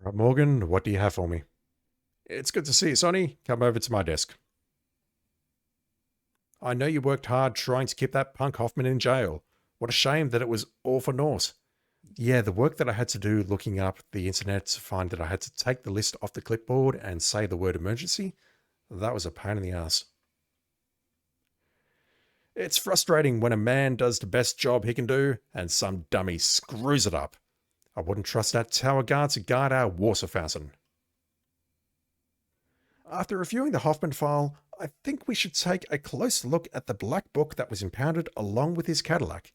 Right, Morgan, what do you have for me? It's good to see you, Sonny. Come over to my desk. I know you worked hard trying to keep that punk Hoffman in jail. What a shame that it was all for naught. Yeah, the work that I had to do looking up the internet to find that I had to take the list off the clipboard and say the word emergency, that was a pain in the ass. It's frustrating when a man does the best job he can do and some dummy screws it up. I wouldn't trust that tower guard to guard our water fountain. After reviewing the Hoffman file, I think we should take a close look at the black book that was impounded along with his Cadillac.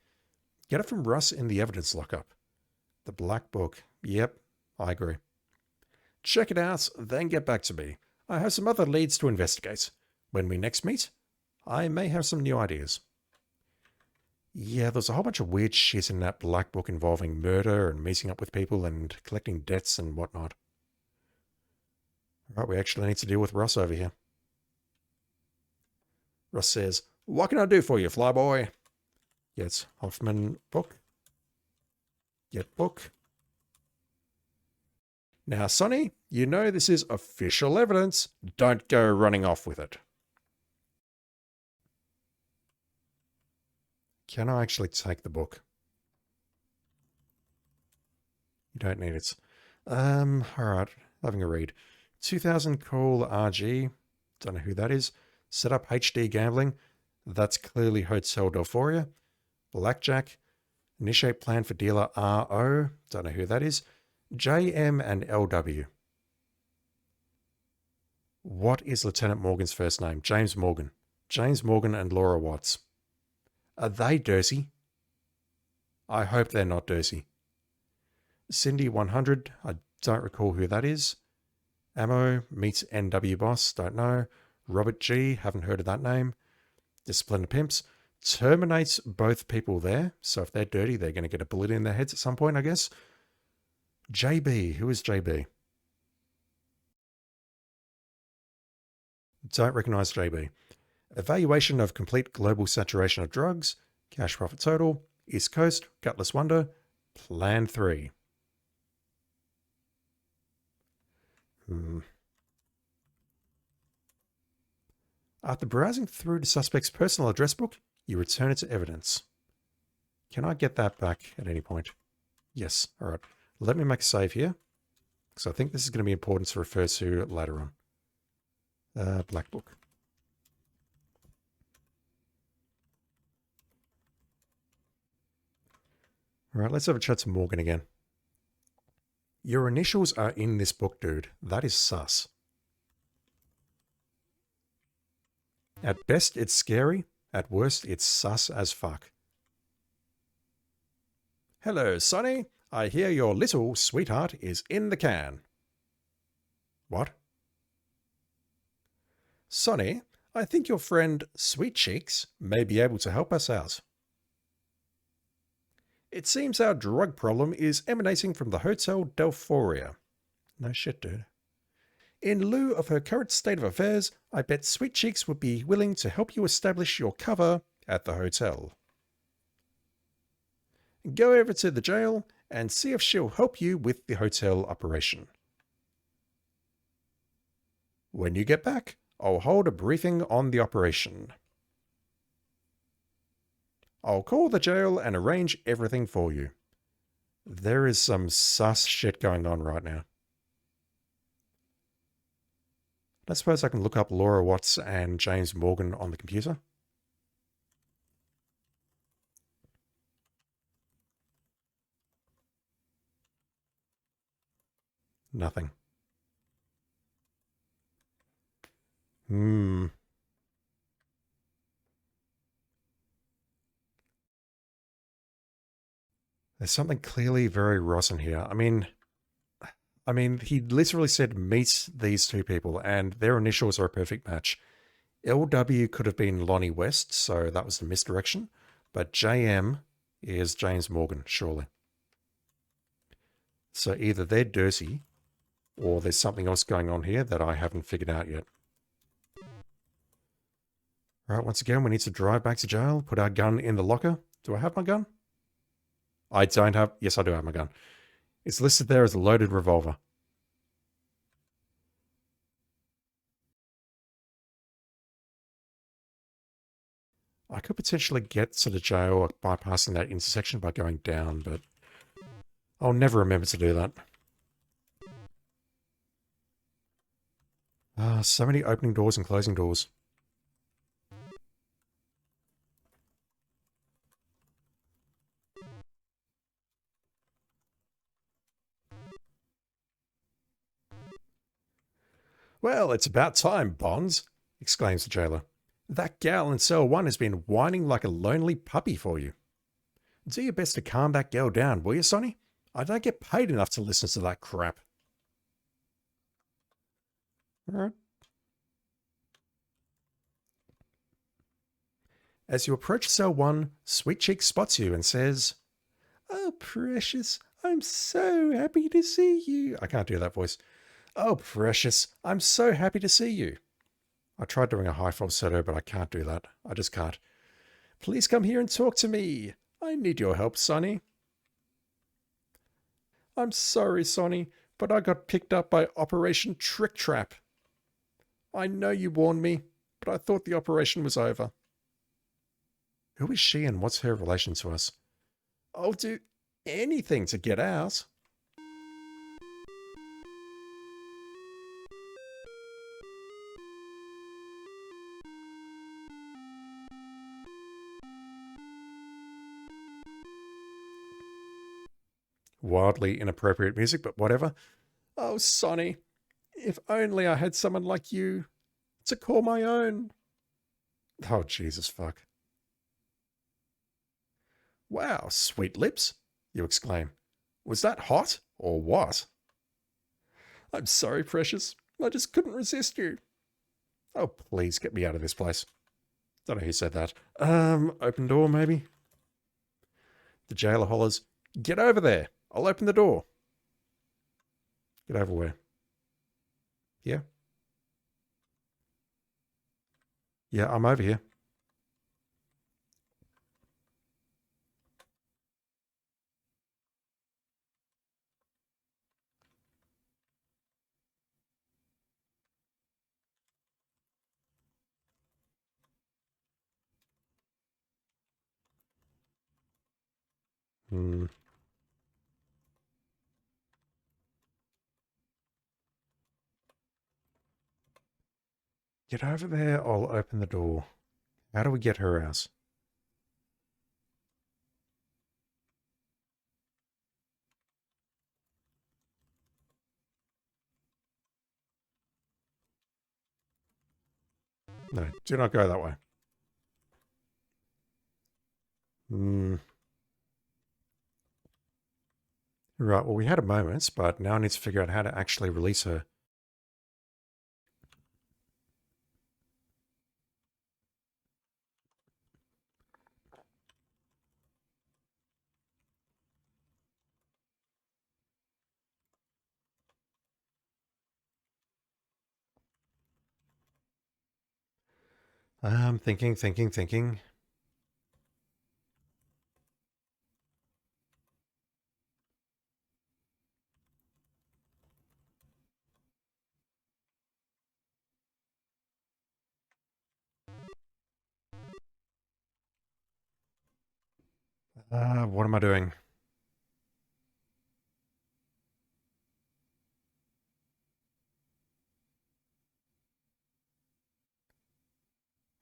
Get it from Russ in the evidence lockup. The black book. Yep, I agree. Check it out, then get back to me. I have some other leads to investigate. When we next meet, I may have some new ideas. Yeah, there's a whole bunch of weird shit in that black book involving murder and meeting up with people and collecting debts and whatnot. Right, we actually need to deal with Russ over here. Russ says, "What can I do for you, flyboy?" Yes, Hoffman book. Get book. Now, Sonny, you know this is official evidence. Don't go running off with it. Can I actually take the book? You don't need it. Alright, having a read. 2000 call RG. Don't know who that is. Set up HD gambling. That's clearly Hotel Delphoria. Blackjack. Initiate plan for dealer RO. Don't know who that is. JM and LW. What is Lieutenant Morgan's first name? James Morgan. James Morgan and Laura Watts. Are they dirty? I hope they're not dirty. Cindy 100. I don't recall who that is. Ammo meets NW Boss. Don't know. Robert G. Haven't heard of that name. Discipline of Pimps. Terminates both people there. So if they're dirty, they're going to get a bullet in their heads at some point, I guess. JB. Who is JB? Don't recognize JB. Evaluation of complete global saturation of drugs. Cash profit total. East Coast. Gutless Wonder. Plan 3. After browsing through the suspect's personal address book, you return it to evidence. Can I get that back at any point? Yes. All right. Let me make a save here, because I think this is going to be important to refer to later on. Black book. All right, let's have a chat to Morgan again. Your initials are in this book, dude. That is sus. At best, it's scary. At worst, it's sus as fuck. Hello, Sonny. I hear your little sweetheart is in the can. What? Sonny, I think your friend Sweet Cheeks may be able to help us out. It seems our drug problem is emanating from the Hotel Delphoria. No shit, dude. In lieu of her current state of affairs, I bet Sweet Cheeks would be willing to help you establish your cover at the hotel. Go over to the jail and see if she'll help you with the hotel operation. When you get back, I'll hold a briefing on the operation. I'll call the jail and arrange everything for you. There is some sus shit going on right now. I suppose I can look up Laura Watts and James Morgan on the computer. Nothing. There's something clearly very rotten here. I mean, he literally said meet these two people, and their initials are a perfect match. LW could have been Lonnie West, so that was the misdirection. But JM is James Morgan, surely. So either they're dirty, or there's something else going on here that I haven't figured out yet. Right, once again, we need to drive back to jail, put our gun in the locker. Do I have my gun? I don't have... Yes, I do have my gun. It's listed there as a loaded revolver. I could potentially get to the jail bypassing that intersection by going down, but I'll never remember to do that. So many opening doors and closing doors. Well, it's about time, Bonds, exclaims the jailer. That gal in cell 1 has been whining like a lonely puppy for you. Do your best to calm that girl down, will you, Sonny? I don't get paid enough to listen to that crap. Alright. As you approach cell 1, Sweet Cheek spots you and says, "Oh, Precious, I'm so happy to see you." I can't do that voice. "Oh, Precious, I'm so happy to see you." I tried doing a high falsetto, but I can't do that. I just can't. "Please come here and talk to me. I need your help, Sonny." "I'm sorry, Sonny, but I got picked up by Operation Trick Trap." "I know you warned me, but I thought the operation was over." Who is she and what's her relation to us? I'll do anything to get out. Wildly inappropriate music, but whatever. "Oh, Sonny, if only I had someone like you to call my own." Oh, Jesus fuck. "Wow, sweet lips," you exclaim. "Was that hot or what?" "I'm sorry, Precious. I just couldn't resist you." "Oh, please get me out of this place." Don't know who said that. Open door maybe? The jailer hollers, "Get over there. I'll open the door." Get over where? Here? Yeah, I'm over here. Hmm. Get over there, I'll open the door. How do we get her out? No, do not go that way. Hmm. Right, well, we had a moment, but now I need to figure out how to actually release her. Thinking. What am I doing?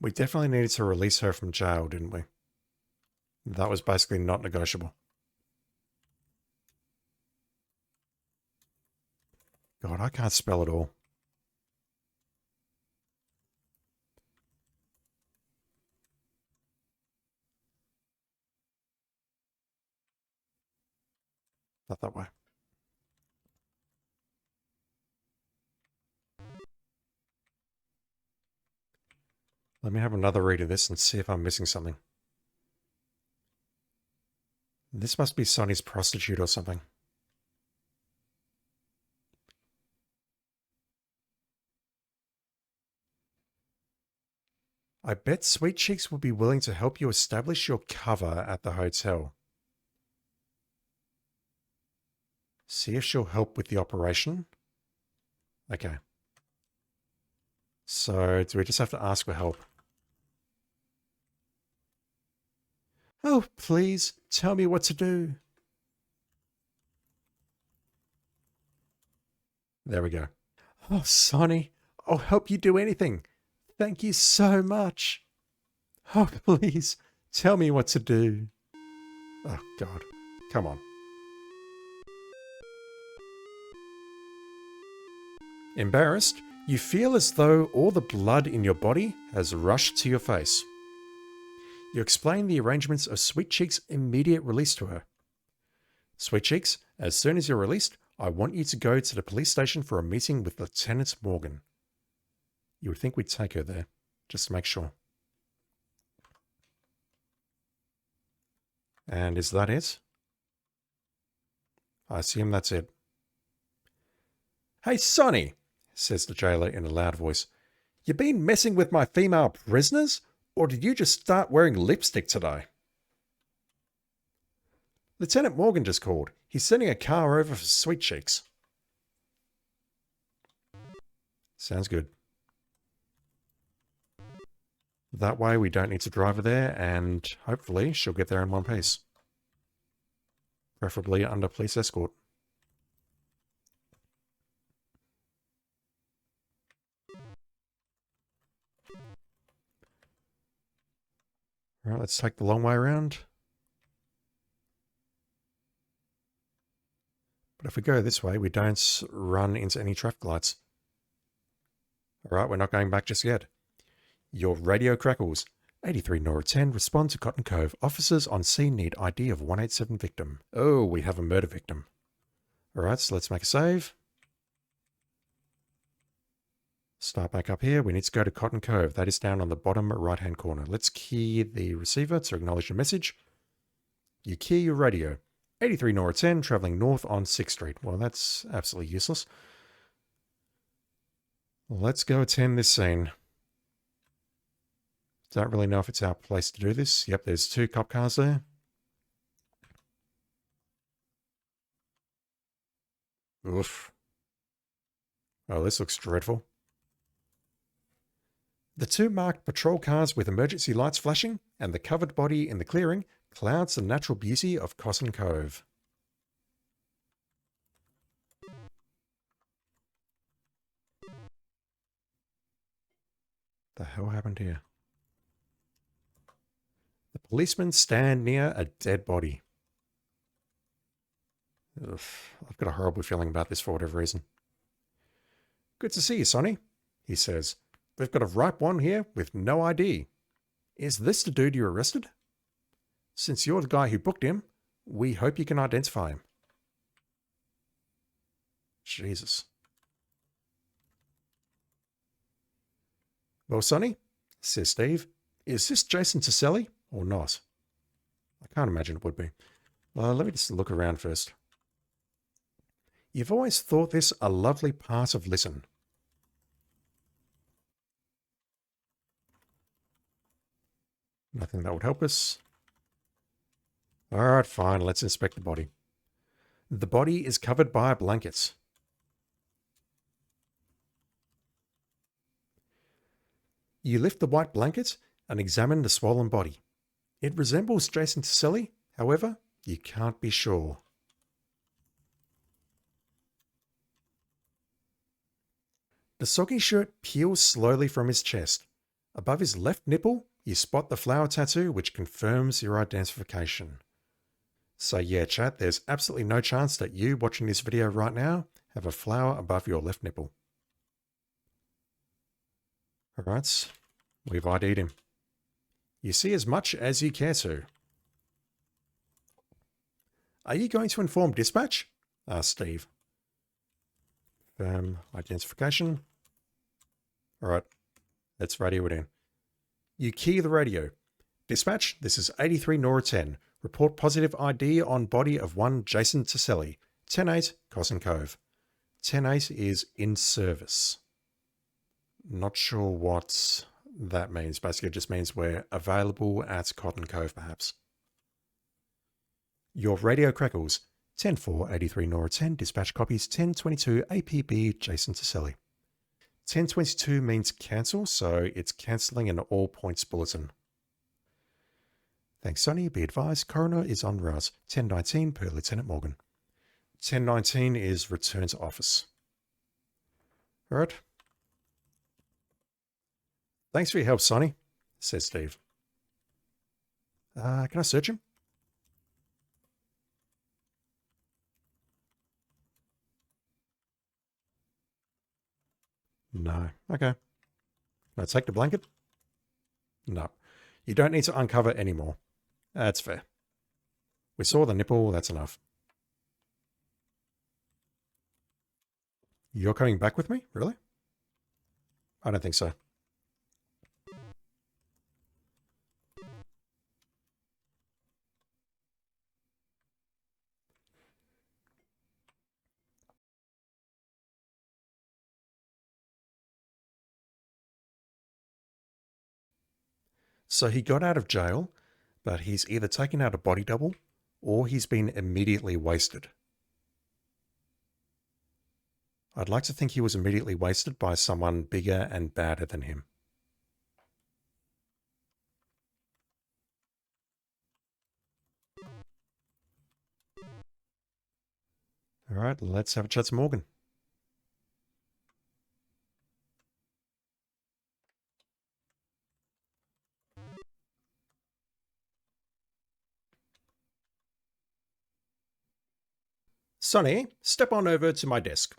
We definitely needed to release her from jail, didn't we? That was basically not negotiable. God, I can't spell at all. Not that way. Let me have another read of this and see if I'm missing something. This must be Sonny's prostitute or something. I bet Sweet Cheeks will be willing to help you establish your cover at the hotel. See if she'll help with the operation. Okay. So, do we just have to ask for help? Oh, please, tell me what to do. There we go. Oh, Sonny, I'll help you do anything. Thank you so much. Oh, please, tell me what to do. Oh, God. Come on. Embarrassed, you feel as though all the blood in your body has rushed to your face. You explain the arrangements of Sweet Cheek's immediate release to her. Sweet Cheeks, as soon as you're released, I want you to go to the police station for a meeting with Lieutenant Morgan. You would think we'd take her there, just to make sure. And is that it? I assume that's it. Hey, Sonny, says the jailer in a loud voice. You been messing with my female prisoners? Or did you just start wearing lipstick today? Lieutenant Morgan just called. He's sending a car over for Sweet Cheeks. Sounds good. That way we don't need to drive her there, and hopefully she'll get there in one piece. Preferably under police escort. Alright, let's take the long way around. But if we go this way, we don't run into any traffic lights. Alright, we're not going back just yet. Your radio crackles. 83 Nora 10, respond to Cotton Cove. Officers on scene need ID of 187 victim. Oh, we have a murder victim. Alright, so let's make a save. Start back up here. We need to go to Cotton Cove. That is down on the bottom right-hand corner. Let's key the receiver to acknowledge the message. You key your radio. 83 Nora 10, traveling north on 6th Street. Well, that's absolutely useless. Let's go attend this scene. Don't really know if it's our place to do this. Yep, there's 2 cop cars there. Oof. Oh, this looks dreadful. The 2 marked patrol cars with emergency lights flashing and the covered body in the clearing clouds the natural beauty of Cotton Cove. The hell happened here? The policemen stand near a dead body. Ugh, I've got a horrible feeling about this for whatever reason. Good to see you, Sonny, he says. We've got a ripe one here with no ID. Is this the dude you arrested? Since you're the guy who booked him, we hope you can identify him. Jesus. Well, Sonny, says Steve, is this Jason Tiselli or not? I can't imagine it would be. Well, let me just look around first. You've always thought this a lovely part of Listen. Nothing that would help us. Alright, fine, let's inspect the body. The body is covered by blankets. You lift the white blanket and examine the swollen body. It resembles Jason Tiselli, however, you can't be sure. The soggy shirt peels slowly from his chest. Above his left nipple, you spot the flower tattoo, which confirms your identification. So yeah, chat, there's absolutely no chance that you watching this video right now have a flower above your left nipple. Alright, we've ID'd him. You see as much as you care to. Are you going to inform dispatch? Asked Steve. Identification. Alright, let's radio it in. You key the radio. Dispatch, this is 83 Nora 10. Report positive ID on body of one Jason Tiselli. 10-8, Cotton Cove. 10-8 is in service. Not sure what that means. Basically, it just means we're available at Cotton Cove, perhaps. Your radio crackles. 10-4, 83 Nora 10. Dispatch copies 1022 APB Jason Tiselli. 1022 means cancel, so it's cancelling an all points bulletin. Thanks, Sonny. Be advised, coroner is on route 1019 per Lieutenant Morgan. 1019 is return to office. All right. Thanks for your help, Sonny, says Steve. Can I search him? No. Okay. Can I take the blanket? No. You don't need to uncover anymore. That's fair. We saw the nipple, that's enough. You're coming back with me? Really? I don't think so. So he got out of jail, but he's either taken out a body double or he's been immediately wasted. I'd like to think he was immediately wasted by someone bigger and badder than him. All right, let's have a chat to Morgan. Sonny, step on over to my desk.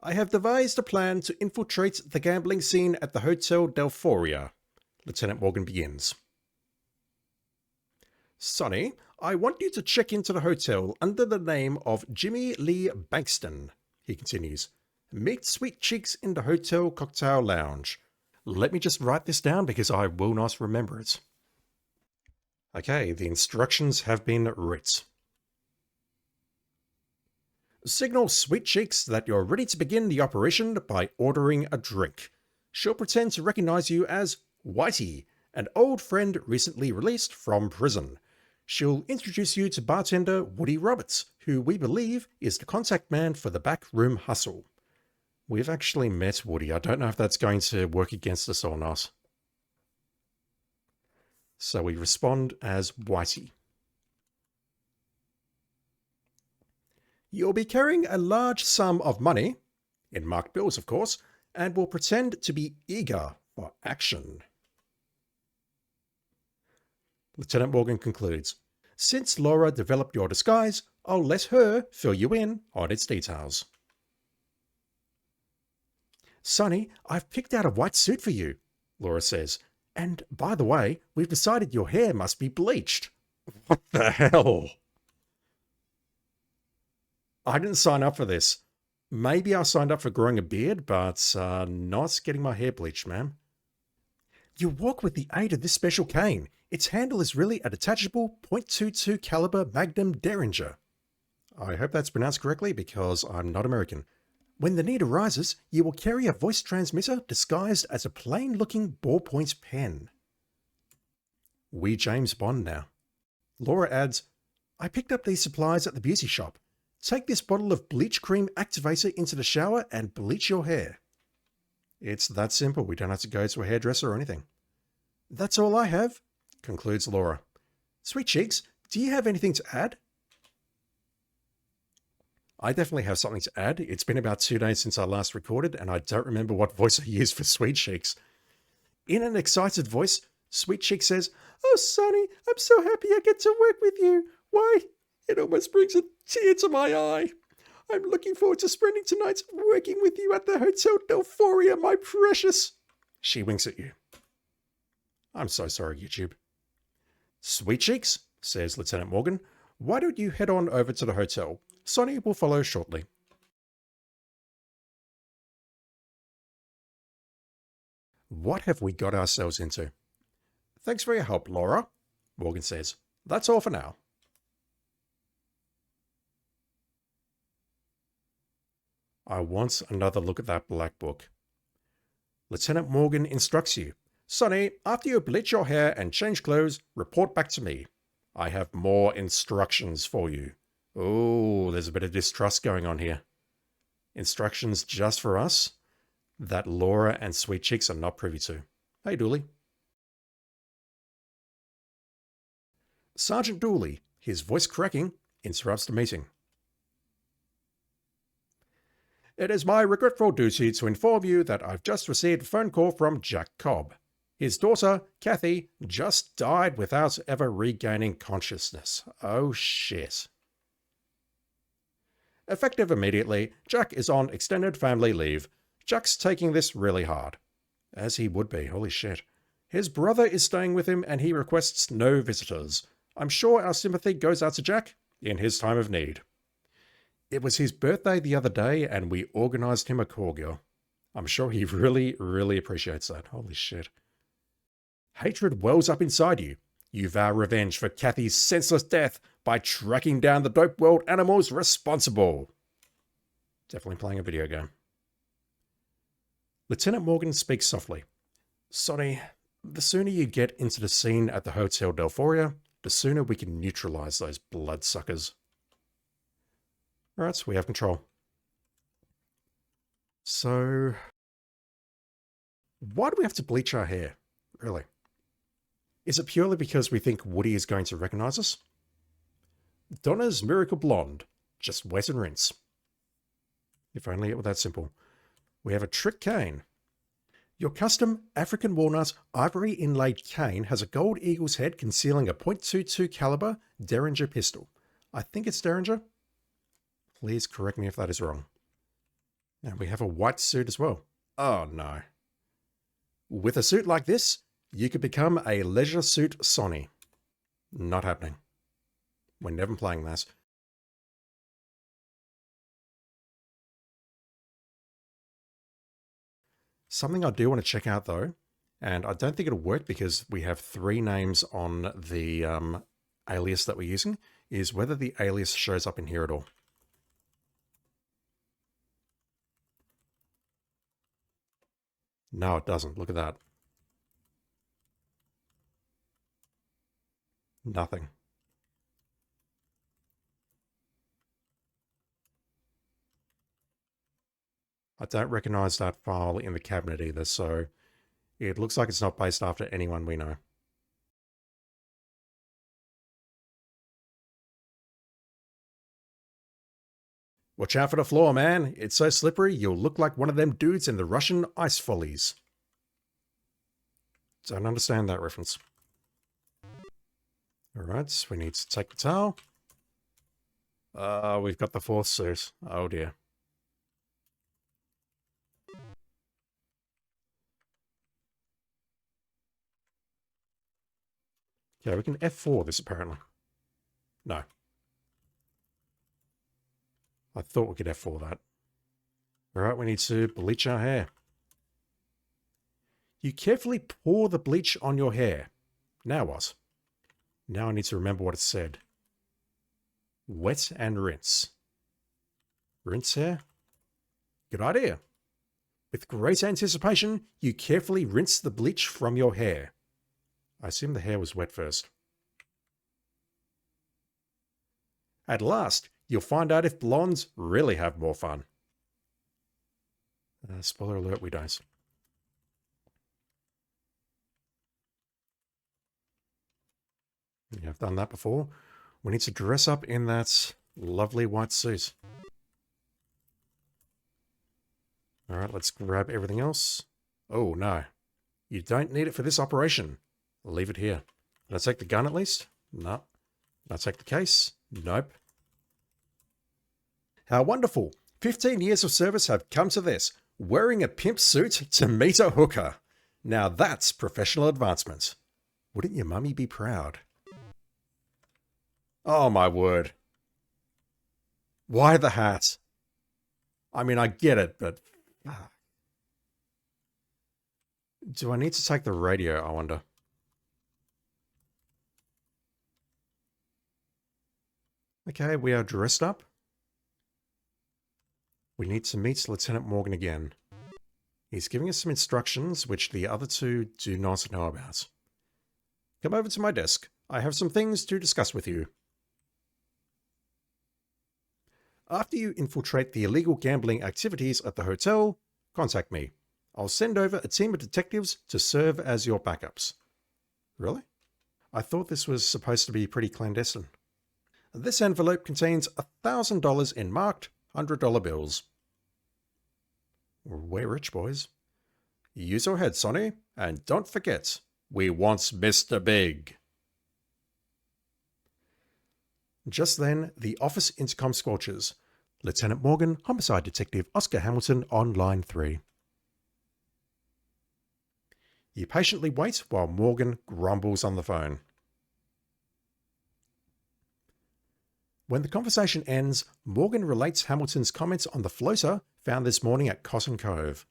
I have devised a plan to infiltrate the gambling scene at the Hotel Delphoria. Lieutenant Morgan begins. Sonny, I want you to check into the hotel under the name of Jimmy Lee Bankston, he continues. Meet Sweet Cheeks in the hotel cocktail lounge. Let me just write this down because I will not remember it. Okay, the instructions have been writ. Signal Sweet Cheeks that you're ready to begin the operation by ordering a drink. She'll pretend to recognize you as Whitey, an old friend recently released from prison. She'll introduce you to bartender Woody Roberts, who we believe is the contact man for the backroom hustle. We've actually met Woody. I don't know if that's going to work against us or not. So we respond as Whitey. You'll be carrying a large sum of money, in marked bills of course, and will pretend to be eager for action. Lieutenant Morgan concludes, Since Laura developed your disguise, I'll let her fill you in on its details. Sonny, I've picked out a white suit for you, Laura says. And by the way, we've decided your hair must be bleached. What the hell? I didn't sign up for this. Maybe I signed up for growing a beard, but not getting my hair bleached, ma'am. You walk with the aid of this special cane. Its handle is really a detachable .22 caliber Magnum Derringer. I hope that's pronounced correctly because I'm not American. When the need arises, you will carry a voice transmitter disguised as a plain-looking ballpoint pen. We James Bond now. Laura adds, I picked up these supplies at the beauty shop. Take this bottle of bleach cream activator into the shower and bleach your hair. It's that simple. We don't have to go to a hairdresser or anything. That's all I have, concludes Laura. Sweet Cheeks, do you have anything to add? I definitely have something to add. It's been about 2 days since I last recorded, and I don't remember what voice I used for Sweet Cheeks. In an excited voice, Sweet Cheeks says, Oh, Sonny, I'm so happy I get to work with you. Why, it almost brings a tear to my eye. I'm looking forward to spending tonight working with you at the Hotel Delphoria, my precious. She winks at you. I'm so sorry, YouTube. Sweet Cheeks, says Lieutenant Morgan, why don't you head on over to the hotel? Sonny will follow shortly. What have we got ourselves into? Thanks for your help, Laura, Morgan says. That's all for now. I want another look at that black book. Lieutenant Morgan instructs you. Sonny, after you bleach your hair and change clothes, report back to me. I have more instructions for you. Oh, there's a bit of distrust going on here. Instructions just for us that Laura and Sweet Cheeks are not privy to. Hey, Dooley. Sergeant Dooley, his voice cracking, interrupts the meeting. It is my regretful duty to inform you that I've just received a phone call from Jack Cobb. His daughter, Kathy, just died without ever regaining consciousness. Oh shit. Effective immediately, Jack is on extended family leave. Jack's taking this really hard. As he would be, holy shit. His brother is staying with him and he requests no visitors. I'm sure our sympathy goes out to Jack in his time of need. It was his birthday the other day and we organised him a corgi. I'm sure he really, really appreciates that. Holy shit. Hatred wells up inside you. You vow revenge for Kathy's senseless death by tracking down the dope world animals responsible. Definitely playing a video game. Lieutenant Morgan speaks softly. Sonny, the sooner you get into the scene at the Hotel Delphoria, the sooner we can neutralize those bloodsuckers. Alright, so we have control. So, why do we have to bleach our hair? Really? Is it purely because we think Woody is going to recognize us? Donna's Miracle Blonde. Just wet and rinse. If only it were that simple. We have a trick cane. Your custom African walnut ivory inlaid cane has a gold eagle's head concealing a .22 caliber Derringer pistol. I think it's Derringer. Please correct me if that is wrong. And we have a white suit as well. Oh no. With a suit like this, you could become a leisure suit Sonny. Not happening. We're never playing that. Something I do want to check out though, and I don't think it'll work because we have 3 names on the alias that we're using, is whether the alias shows up in here at all. No, it doesn't. Look at that. Nothing. I don't recognize that file in the cabinet either, so it looks like it's not based after anyone we know. Watch out for the floor, man. It's so slippery, you'll look like one of them dudes in the Russian ice follies. Don't understand that reference. Alright, we need to take the towel. We've got the 4th suit. Oh dear. Yeah, we can F4 this apparently. No. I thought we could F4 that. Alright, we need to bleach our hair. You carefully pour the bleach on your hair. Now what? Now I need to remember what it said. Wet and rinse. Rinse hair? Good idea. With great anticipation, you carefully rinse the bleach from your hair. I assume the hair was wet first. At last, you'll find out if blondes really have more fun. Spoiler alert, we don't. Yeah, I've done that before. We need to dress up in that lovely white suit. Alright, let's grab everything else. Oh, no. You don't need it for this operation. Leave it here. Can I take the gun at least? No. Can I take the case? Nope. How wonderful. 15 years of service have come to this. Wearing a pimp suit to meet a hooker. Now that's professional advancement. Wouldn't your mummy be proud? Oh my word. Why the hat? I mean, I get it, but... Do I need to take the radio, I wonder? Okay, we are dressed up. We need to meet Lieutenant Morgan again. He's giving us some instructions which the other 2 do not know about. Come over to my desk. I have some things to discuss with you. After you infiltrate the illegal gambling activities at the hotel, contact me. I'll send over a team of detectives to serve as your backups. Really? I thought this was supposed to be pretty clandestine. This envelope contains $1,000 in marked $100 bills. We're rich, boys. Use your head, Sonny, and don't forget, we want Mr. Big. Just then, the office intercom squelches. Lieutenant Morgan, Homicide Detective Oscar Hamilton on line 3. You patiently wait while Morgan grumbles on the phone. When the conversation ends, Morgan relates Hamilton's comments on the floater found this morning at Cotton Cove.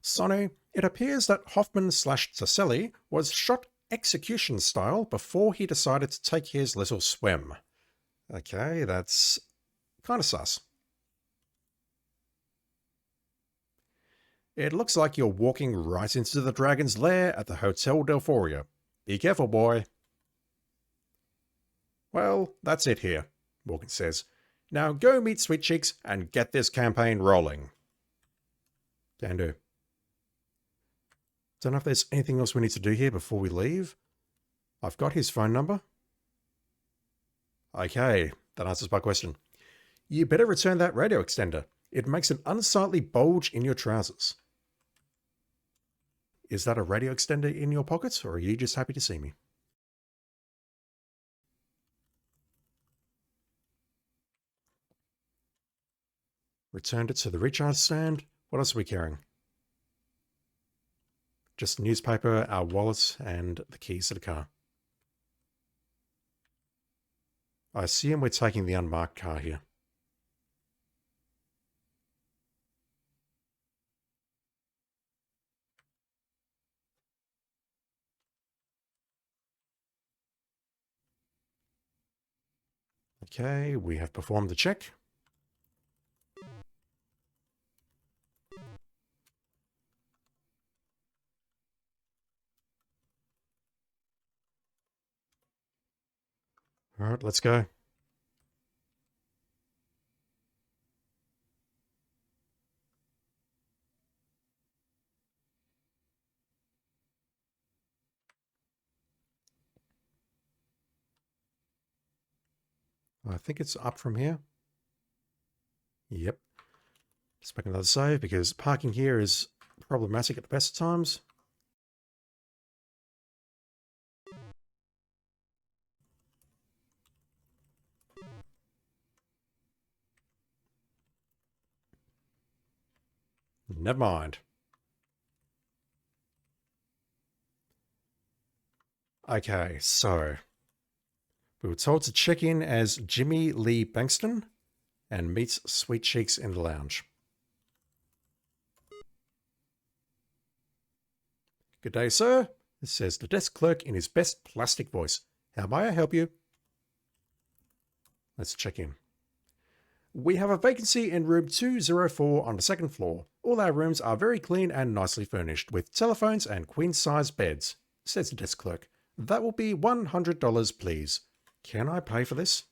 Sonny, it appears that Hoffman/Taselli was shot execution style before he decided to take his little swim. Okay, that's kind of sus. It looks like you're walking right into the dragon's lair at the Hotel Delphoria. Be careful, boy. Well, that's it here, Morgan says. Now go meet Sweet Cheeks and get this campaign rolling. Can do. Don't know if there's anything else we need to do here before we leave. I've got his phone number. Okay, that answers my question. You better return that radio extender. It makes an unsightly bulge in your trousers. Is that a radio extender in your pockets, or are you just happy to see me? Returned it to the recharge stand. What else are we carrying? Just newspaper, our wallets, and the keys to the car. I assume we're taking the unmarked car here. Okay, we have performed the check. All right, let's go. I think it's up from here. Yep. Just make another save because parking here is problematic at the best of times. Never mind. Okay, so we were told to check in as Jimmy Lee Bankston and meet Sweet Cheeks in the lounge. Good day, sir, says the desk clerk in his best plastic voice. How may I help you? Let's check in. We have a vacancy in room 204 on the second floor. All our rooms are very clean and nicely furnished with telephones and queen-size beds, says the desk clerk. That will be $100, please. Can I pay for this?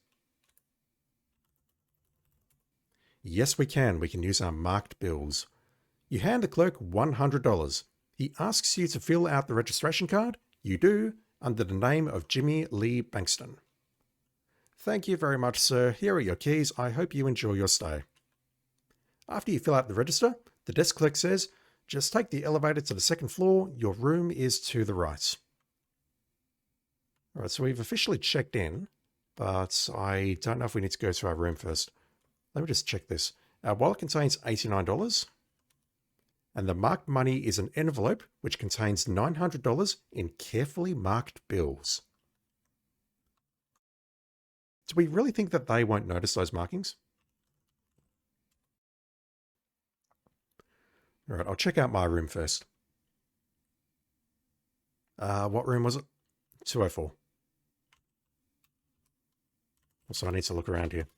Yes, we can. We can use our marked bills. You hand the clerk $100. He asks you to fill out the registration card. You do, under the name of Jimmy Lee Bankston. Thank you very much, sir. Here are your keys. I hope you enjoy your stay. After you fill out the register, the desk clerk says, just take the elevator to the second floor. Your room is to the right. All right, so we've officially checked in, but I don't know if we need to go to our room first. Let me just check this. Our wallet contains $89, and the marked money is an envelope which contains $900 in carefully marked bills. Do we really think that they won't notice those markings? All right, I'll check out my room first. What room was it? 204. Also, I need to look around here.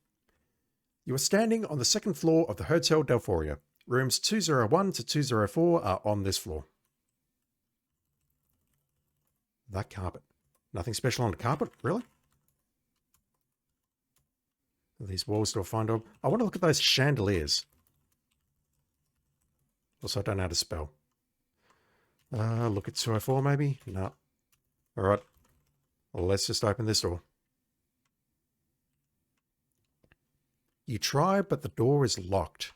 You are standing on the second floor of the Hotel Delphoria. Rooms 201 to 204 are on this floor. That carpet. Nothing special on the carpet, really? These walls do I find on? I want to look at those chandeliers. Also, I don't know how to spell. Look at 204 maybe? No. All right. Well, let's just open this door. You try, but the door is locked.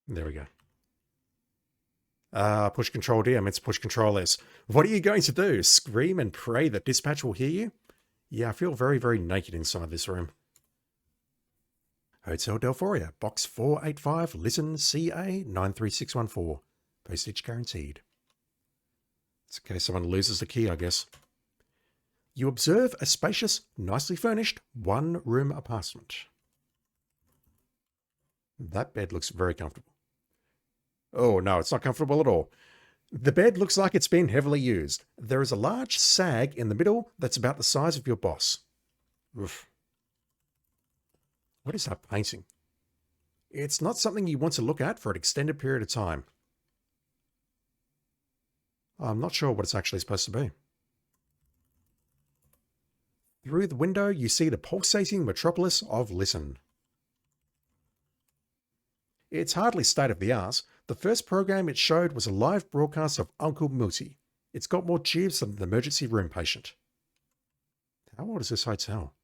There we go. Push Control D. I meant to push Control S. What are you going to do? Scream and pray that dispatch will hear you? Yeah, I feel very, very naked inside this room. Hotel Delphoria, Box 485, Listen, CA 93614. Postage guaranteed. It's in case someone loses the key, I guess. You observe a spacious, nicely furnished, one-room apartment. That bed looks very comfortable. Oh, no, it's not comfortable at all. The bed looks like it's been heavily used. There is a large sag in the middle that's about the size of your boss. Oof. What is that painting? It's not something you want to look at for an extended period of time. I'm not sure what it's actually supposed to be. Through the window, you see the pulsating metropolis of Listen. It's hardly state-of-the-art. The first program it showed was a live broadcast of Uncle Mooty. It's got more tubes than the emergency room patient. How old is this hotel?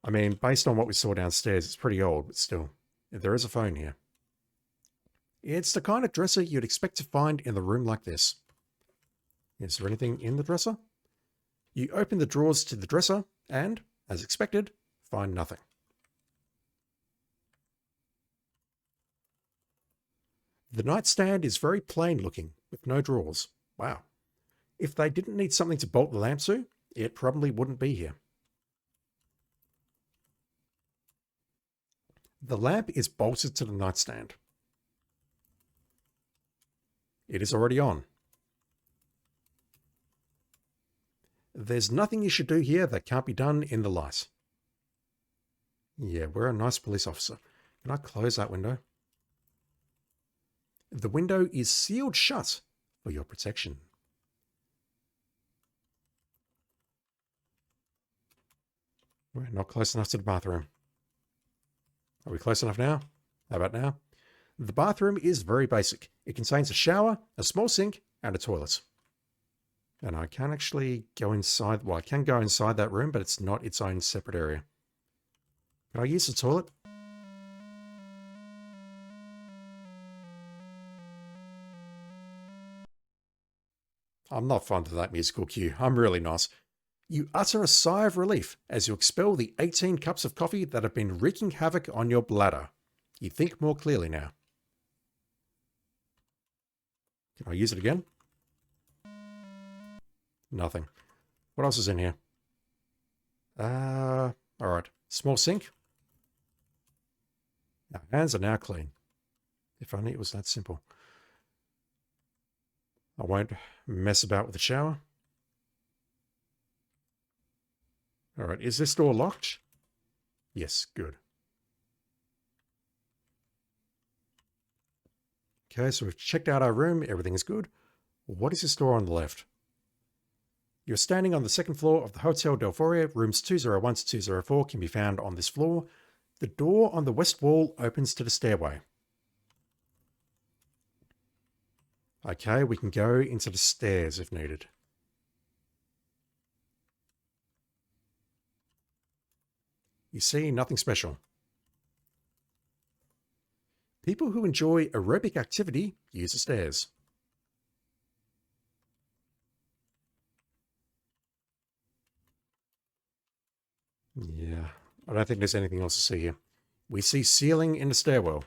I mean, based on what we saw downstairs, it's pretty old, but still. There is a phone here. It's the kind of dresser you'd expect to find in the room like this. Is there anything in the dresser? You open the drawers to the dresser and, as expected, find nothing. The nightstand is very plain looking, with no drawers. Wow. If they didn't need something to bolt the lamp to, it probably wouldn't be here. The lamp is bolted to the nightstand. It is already on. There's nothing you should do here that can't be done in the light. Yeah, we're a nice police officer. Can I close that window? The window is sealed shut for your protection. We're not close enough to the bathroom. Are we close enough now? How about now? The bathroom is very basic. It contains a shower, a small sink, and a toilet. And I can't actually go inside. Well, I can go inside that room, but it's not its own separate area. Can I use the toilet? I'm not fond of that musical cue. I'm really not. You utter a sigh of relief as you expel the 18 cups of coffee that have been wreaking havoc on your bladder. You think more clearly now. Can I use it again? Nothing. What else is in here? Alright. Small sink. Our hands are now clean. If only it was that simple. I won't mess about with the shower. Alright, is this door locked? Yes, good. Okay, so we've checked out our room. Everything is good. What is this door on the left? You're standing on the second floor of the Hotel Delphoria. Rooms 201 to 204 can be found on this floor. The door on the west wall opens to the stairway. Okay, we can go into the stairs if needed. You see, nothing special. People who enjoy aerobic activity use the stairs. Yeah, I don't think there's anything else to see here. We see ceiling in the stairwell.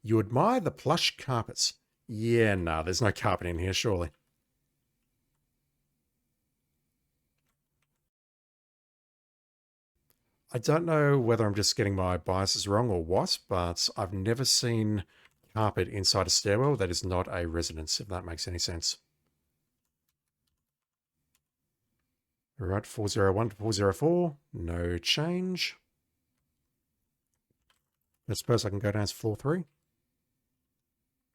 You admire the plush carpets. Yeah, nah, there's no carpet in here, surely. I don't know whether I'm just getting my biases wrong or what, but I've never seen carpet inside a stairwell that is not a residence, if that makes any sense. All right, 401 to 404, no change. I suppose I can go down to floor 3.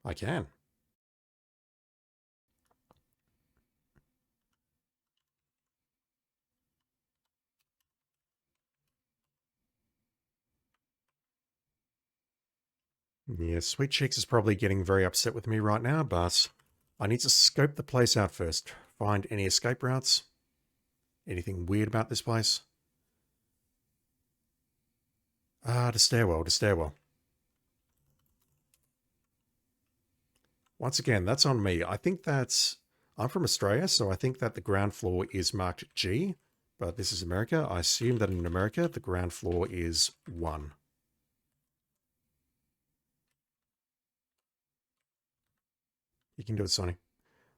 I can. Yeah, Sweet Cheeks is probably getting very upset with me right now, but I need to scope the place out first. Find any escape routes. Anything weird about this place? Ah, the stairwell, the stairwell. Once again, that's on me. I think that's... I'm from Australia, so I think that the ground floor is marked G, but this is America. I assume that in America, the ground floor is 1. You can do it, Sonny.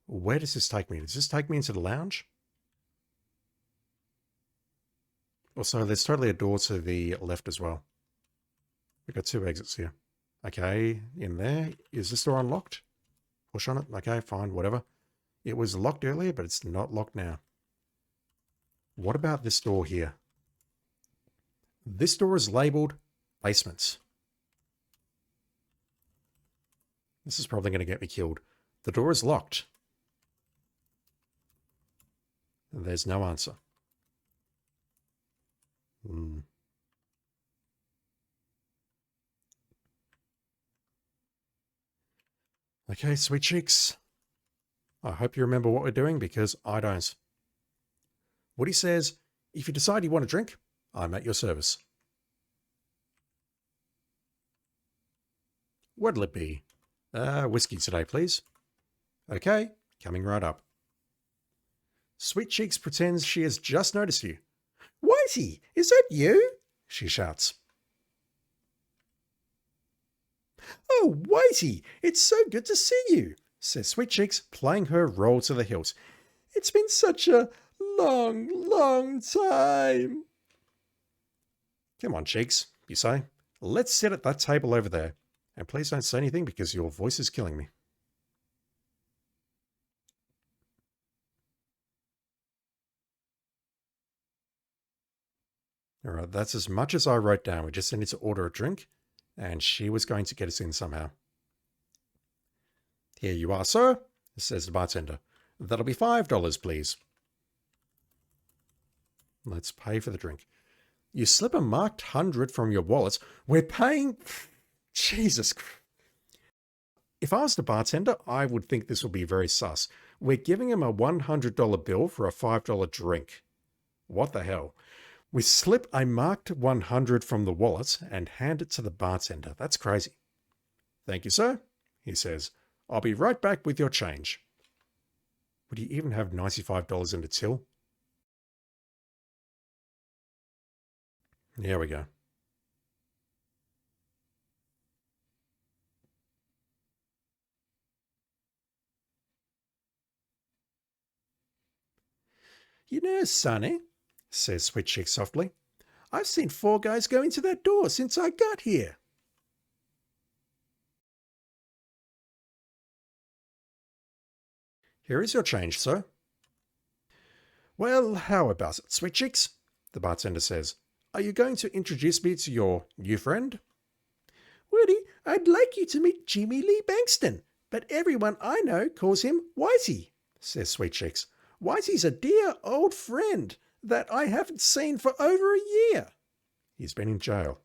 Where does this take me? Does this take me into the lounge? Also, there's totally a door to the left as well. We've got 2 exits here. Okay, in there. Is this door unlocked? Push on it. Okay, fine, whatever. It was locked earlier, but it's not locked now. What about this door here? This door is labeled basements. This is probably going to get me killed. The door is locked. There's no answer. Okay, Sweet Cheeks. I hope you remember what we're doing because I don't. Woody says, if you decide you want a drink, I'm at your service. What'll it be? Whiskey today, please. Okay, coming right up. Sweet Cheeks pretends she has just noticed you. Whitey, is that you? She shouts. Oh, Whitey, it's so good to see you, says Sweet Cheeks, playing her roll to the hilt. It's been such a long time. Come on, Cheeks, you say. Let's sit at that table over there. And please don't say anything because your voice is killing me. All right, that's as much as I wrote down. We just needed to order a drink, and she was going to get us in somehow. Here you are, sir, says the bartender. That'll be $5, please. Let's pay for the drink. You slip a marked 100 from your wallet. We're paying... Jesus. If I was the bartender, I would think this would be very sus. We're giving him a $100 bill for a $5 drink. What the hell? We slip a marked 100 from the wallet and hand it to the bartender. That's crazy. Thank you, sir, he says. I'll be right back with your change. Would you even have $95 in the till? There we go. You know, Sonny, says Sweet Cheek softly, I've seen 4 guys go into that door since I got here. Here is your change, sir. Well, how about it, Sweet Cheeks? The bartender says. Are you going to introduce me to your new friend? Woody, I'd like you to meet Jimmy Lee Bankston, but everyone I know calls him Whitey, says Sweet Cheeks. Whitey's a dear old friend that I haven't seen for over a year. He's been in jail.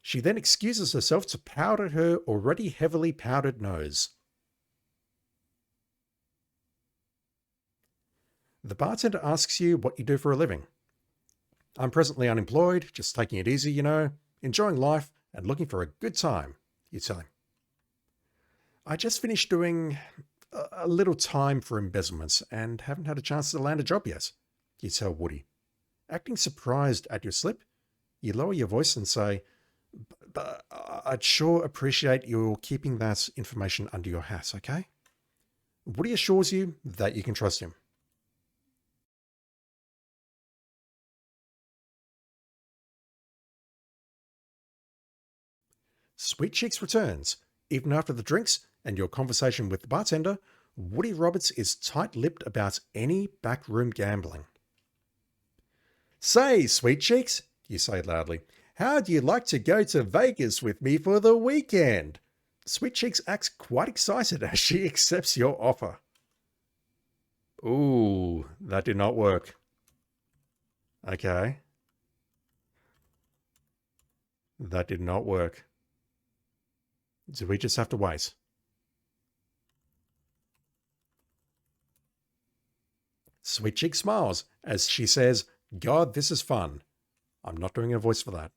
She then excuses herself to powder her already heavily powdered nose. The bartender asks you what you do for a living. I'm presently unemployed, just taking it easy, you know, enjoying life and looking for a good time, you tell him. I just finished doing a little time for embezzlements and haven't had a chance to land a job yet, you tell Woody. Acting surprised at your slip, you lower your voice and say, but I'd sure appreciate your keeping that information under your hat, okay? Woody assures you that you can trust him. Sweet Cheeks returns. Even after the drinks and your conversation with the bartender, Woody Roberts is tight-lipped about any backroom gambling. Say, Sweet Cheeks, you say loudly, how'd you like to go to Vegas with me for the weekend? Sweet Cheeks acts quite excited as she accepts your offer. Ooh, that did not work. Okay. That did not work. Do we just have to wait? Sweet Cheek smiles as she says, God, this is fun. I'm not doing a voice for that.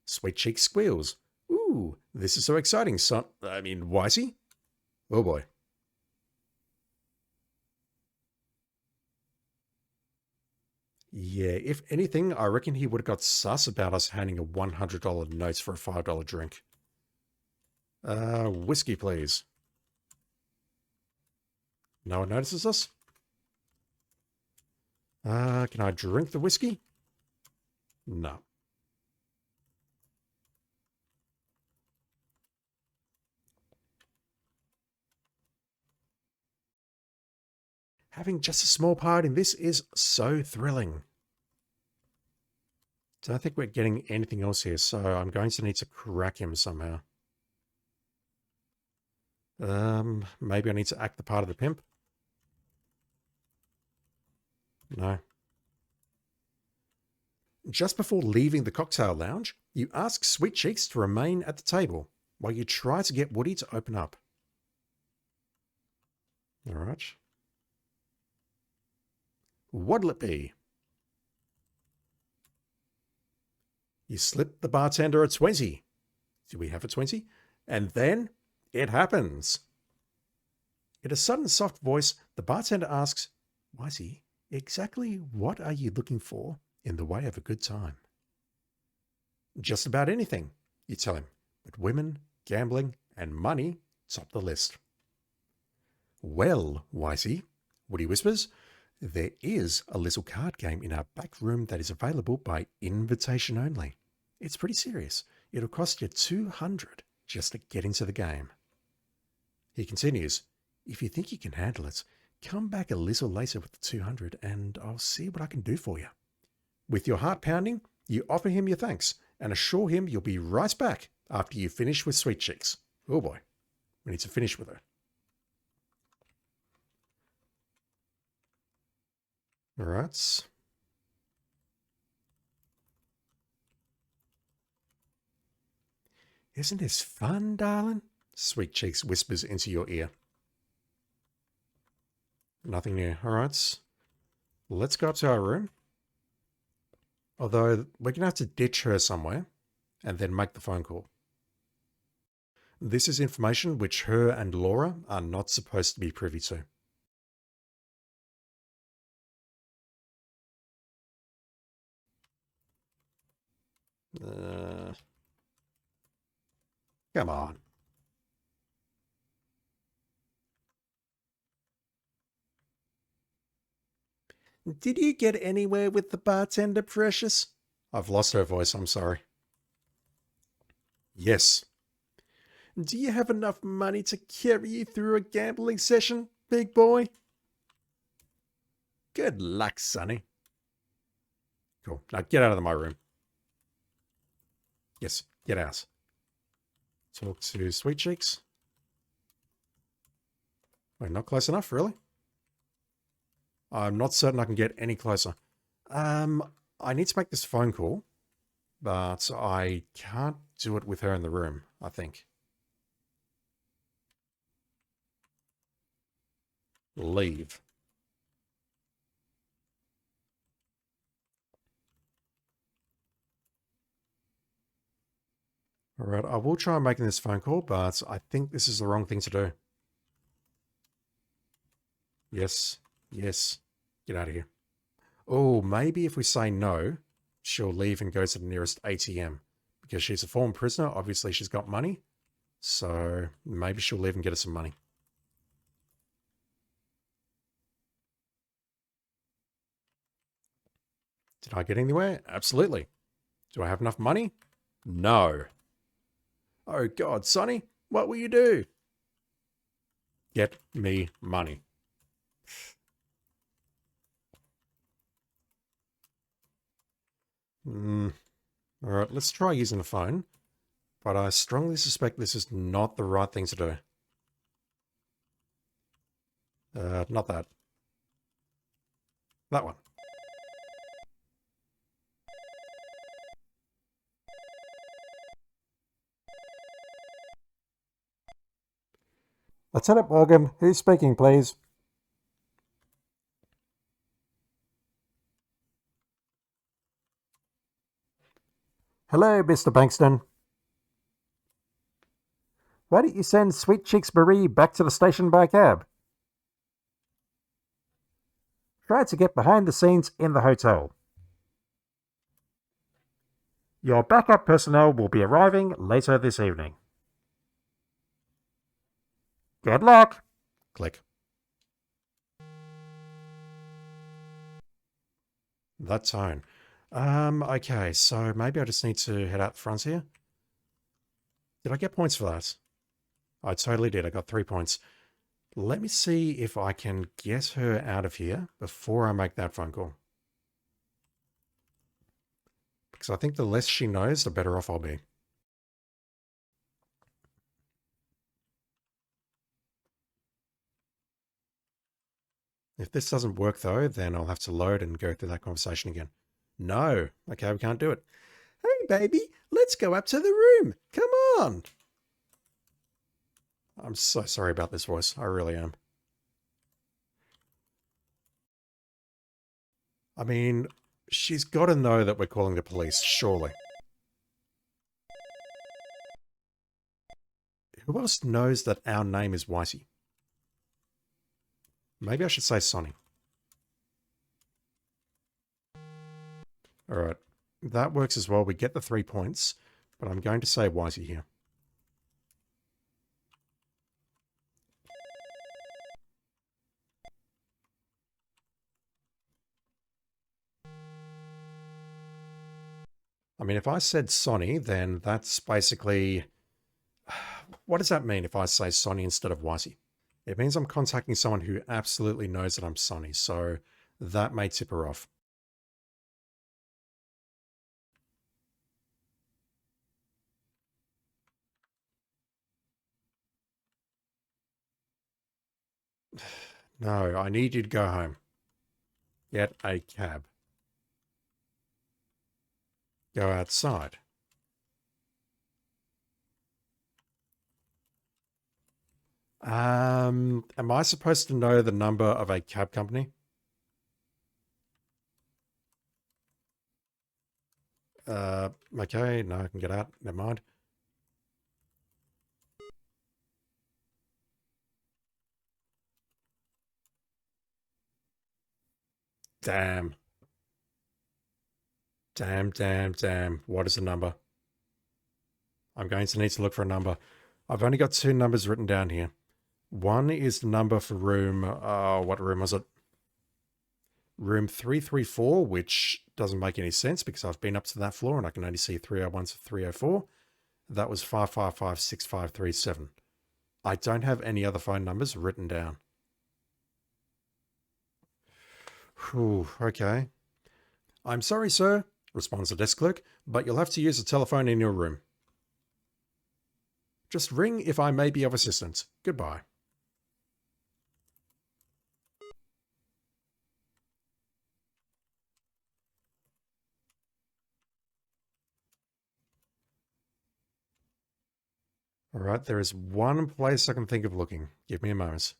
Sweet Cheek squeals. Ooh, this is so exciting, son. Wisey? Oh boy. Yeah, if anything, I reckon he would have got sus about us handing a $100 notes for a $5 drink. Whiskey, please. No one notices us? Can I drink the whiskey? No. Having just a small part in this is so thrilling. Don't think we're getting anything else here, so I'm going to need to crack him somehow. Maybe I need to act the part of the pimp. No. Just before leaving the cocktail lounge, you ask Sweet Cheeks to remain at the table while you try to get Woody to open up. All right. What'll it be? You slip the bartender a 20. Do we have a 20? And then it happens. In a sudden soft voice, the bartender asks, Wisey, exactly what are you looking for in the way of a good time? Just about anything, you tell him, but women, gambling, and money top the list. Well, Wisey, Woody whispers, there is a little card game in our back room that is available by invitation only. It's pretty serious. It'll cost you $200 just to get into the game. He continues, if you think you can handle it, come back a little later with the $200 and I'll see what I can do for you. With your heart pounding, you offer him your thanks and assure him you'll be right back after you finish with Sweet Cheeks. Oh boy, we need to finish with her. All right. Isn't this fun, darling? Sweet Cheeks whispers into your ear. Nothing new. All right. Let's go up to our room. Although we're going to have to ditch her somewhere and then make the phone call. This is information which her and Laura are not supposed to be privy to. Come on. Did you get anywhere with the bartender, Precious? I've lost her voice, I'm sorry. Yes. Do you have enough money to carry you through a gambling session, big boy? Good luck, Sonny. Cool. Now get out of my room. Yes, get out. Talk to Sweet Cheeks. Wait, not close enough, really? I'm not certain I can get any closer. I need to make this phone call, but I can't do it with her in the room, I think. Leave. All right, I will try making this phone call, but I think this is the wrong thing to do. Yes, yes. Get out of here. Oh, maybe if we say no, she'll leave and go to the nearest ATM. Because she's a former prisoner, obviously she's got money. So maybe she'll leave and get us some money. Did I get anywhere? Absolutely. Do I have enough money? No. Oh God, Sonny, what will you do? Get me money. All right, let's try using the phone. But I strongly suspect this is not the right thing to do. Not that. That one. Lieutenant Morgan, who's speaking, please? Hello, Mr. Bankston. Why don't you send Sweet Cheeks Marie back to the station by cab? Try to get behind the scenes in the hotel. Your backup personnel will be arriving later this evening. Good luck. Click. That tone. Okay, so maybe I just need to head out the front here. Did I get points for that? I totally did. I got 3 points. Let me see if I can get her out of here before I make that phone call. Because I think the less she knows, the better off I'll be. If this doesn't work though, then I'll have to load and go through that conversation again. No. Okay, we can't do it. Hey, baby, let's go up to the room. Come on. I'm so sorry about this voice. I really am. I mean, she's got to know that we're calling the police, surely. Who else knows that our name is Whitey? Maybe I should say Sonny. Alright, that works as well. We get the 3 points, but I'm going to say Whitey here. I mean, if I said Sonny, then that's basically... What does that mean if I say Sonny instead of Whitey? It means I'm contacting someone who absolutely knows that I'm Sonny, so that may tip her off. No, I need you to go home. Get a cab. Go outside. Am I supposed to know the number of a cab company? Okay, no, I can get out. Never mind. Damn. Damn. What is the number? I'm going to need to look for a number. I've only got 2 numbers written down here. One is the number for room, what room was it? Room 334, which doesn't make any sense because I've been up to that floor and I can only see 301 to 304. That was 5556537. I don't have any other phone numbers written down. Whew, okay. I'm sorry, sir, responds the desk clerk, but you'll have to use the telephone in your room. Just ring if I may be of assistance. Goodbye. All right, there is one place I can think of looking. Give me a moment.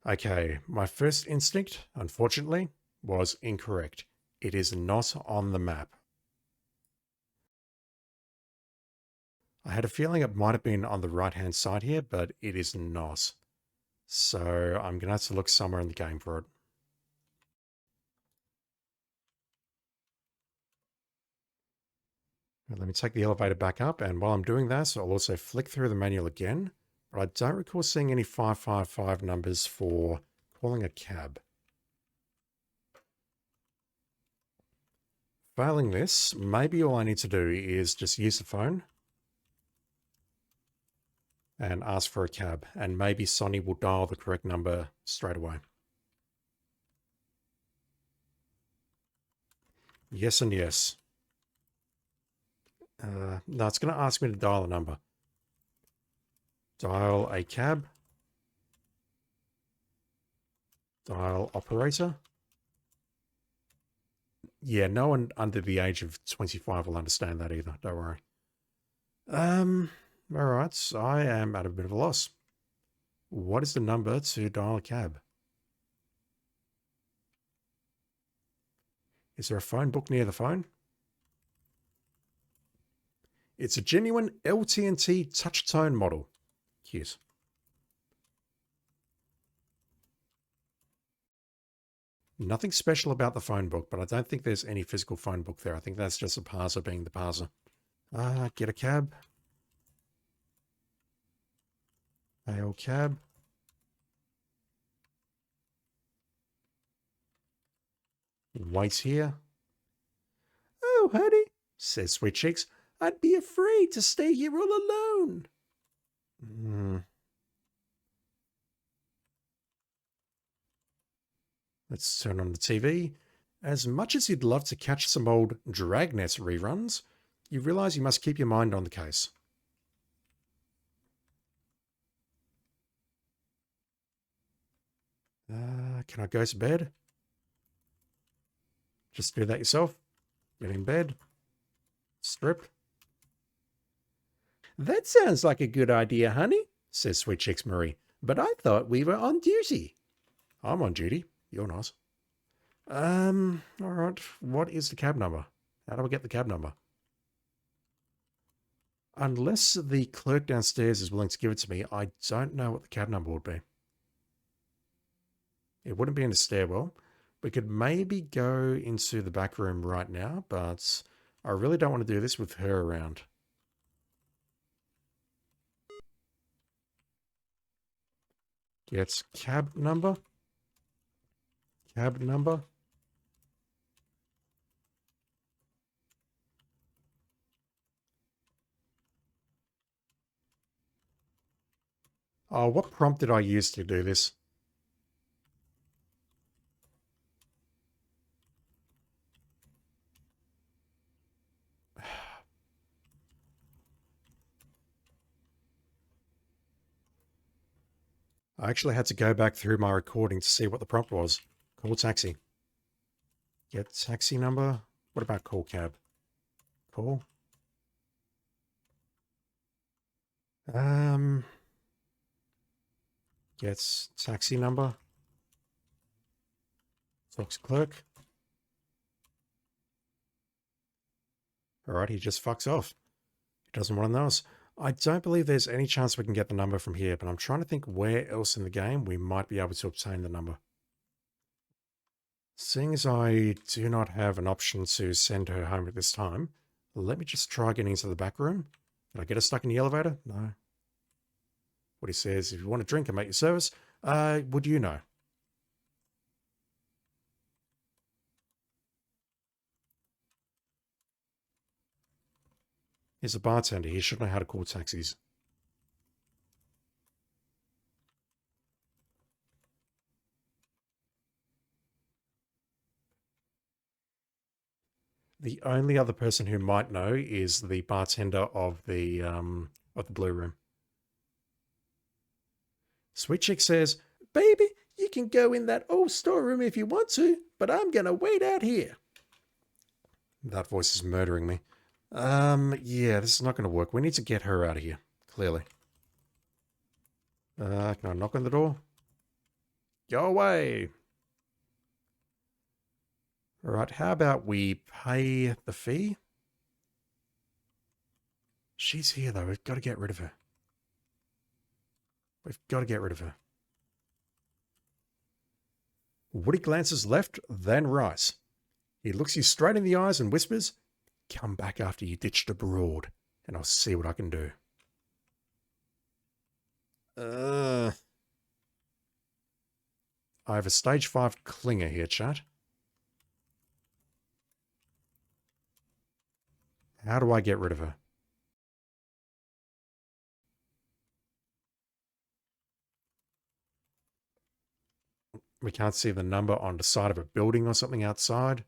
Okay, my first instinct, unfortunately, was incorrect. It is not on the map. I had a feeling it might have been on the right-hand side here, but it is not. So I'm going to have to look somewhere in the game for it. Let me take the elevator back up, and while I'm doing that, I'll also flick through the manual again, but I don't recall seeing any 555 numbers for calling a cab. Failing this, maybe all I need to do is just use the phone and ask for a cab, and maybe Sonny will dial the correct number straight away. Yes and yes. No, it's going to ask me to dial a number. Dial a cab. Dial operator. Yeah, no one under the age of 25 will understand that either. Don't worry. All right, I am at a bit of a loss. What is the number to dial a cab? Is there a phone book near the phone? It's a genuine LT&T touch-tone model. Cute. Nothing special about the phone book, but I don't think there's any physical phone book there. I think that's just a parser being the parser. Get a cab. Hail cab. Wait here. Oh, honey, says Sweet Cheeks. I'd be afraid to stay here all alone. Let's turn on the TV. As much as you'd love to catch some old Dragnet reruns, you realise you must keep your mind on the case. Can I go to bed? Just do that yourself. Get in bed. Strip. That sounds like a good idea, honey, says Sweet Cheeks Marie. But I thought we were on duty. I'm on duty. You're not. All right. What is the cab number? How do I get the cab number? Unless the clerk downstairs is willing to give it to me, I don't know what the cab number would be. It wouldn't be in the stairwell. We could maybe go into the back room right now, but I really don't want to do this with her around. Get cab number. Cab number. Oh, what prompt did I use to do this? I actually had to go back through my recording to see what the prompt was. Call taxi. Get taxi number. What about call cab? Call. Gets taxi number. Talks clerk. Alright, he just fucks off. He doesn't want to know us. I don't believe there's any chance we can get the number from here, but I'm trying to think where else in the game we might be able to obtain the number. Seeing as I do not have an option to send her home at this time, let me just try getting into the back room. Did I get her stuck in the elevator? No. What he says, if you want a drink and make your service, would you know? He's a bartender. He should know how to call taxis. The only other person who might know is the bartender of the Blue Room. Sweet Chick says, "Baby, you can go in that old storeroom if you want to, but I'm gonna wait out here." That voice is murdering me. Yeah, this is not gonna work. We need to get her out of here, clearly. Can I knock on the door? Go away! Alright, how about we pay the fee? She's here, though. We've got to get rid of her. We've got to get rid of her. Woody glances left, then right. He looks you straight in the eyes and whispers, "Come back after you ditched abroad, and I'll see what I can do." I have a stage 5 clinger here, chat. How do I get rid of her? We can't see the number on the side of a building or something outside.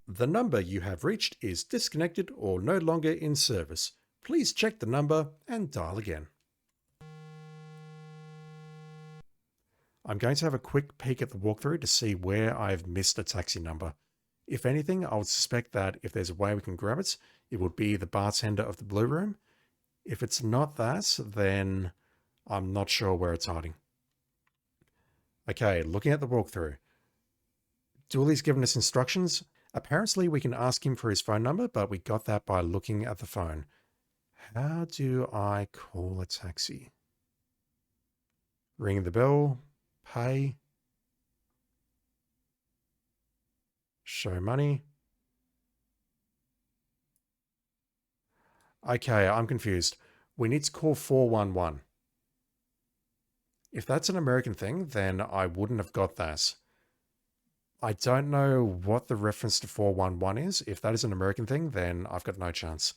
The number you have reached is disconnected or no longer in service. Please check the number and dial again. I'm going to have a quick peek at the walkthrough to see where I've missed a taxi number. If anything, I would suspect that if there's a way we can grab it, it would be the bartender of the Blue Room. If it's not that, then I'm not sure where it's hiding. Okay, looking at the walkthrough. Dooley's given us instructions. Apparently we can ask him for his phone number, but we got that by looking at the phone. How do I call a taxi? Ring the bell, pay, show money. Okay, I'm confused. We need to call 411. If that's an American thing, then I wouldn't have got that. I don't know what the reference to 411 is. If that is an American thing, then I've got no chance.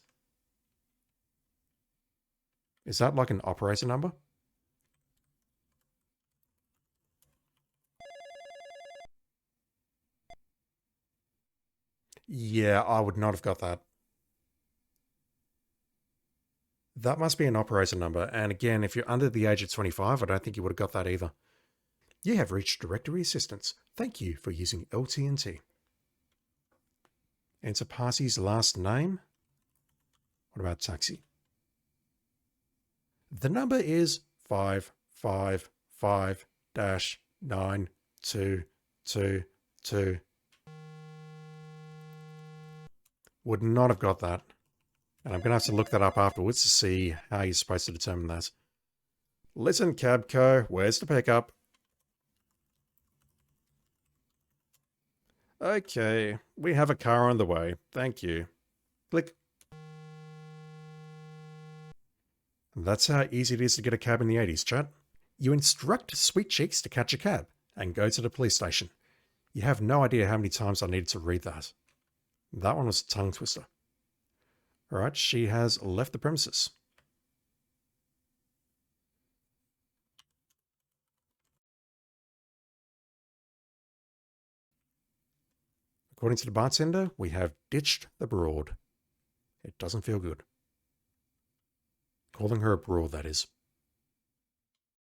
Is that like an operator number? Yeah, I would not have got that. That must be an operator number, and again, if you're under the age of 25, I don't think you would have got that either. You have reached directory assistance. Thank you for using LT&T. Enter party's last name. What about taxi? The number is 555-9222. Would not have got that. And I'm going to have to look that up afterwards to see how you're supposed to determine that. Listen, Cabco, where's the pickup? Okay, we have a car on the way. Thank you. Click. That's how easy it is to get a cab in the 80s, chat. You instruct Sweet Cheeks to catch a cab and go to the police station. You have no idea how many times I needed to read that. That one was a tongue twister. Alright, she has left the premises. According to the bartender, we have ditched the broad. It doesn't feel good. Calling her a broad, that is.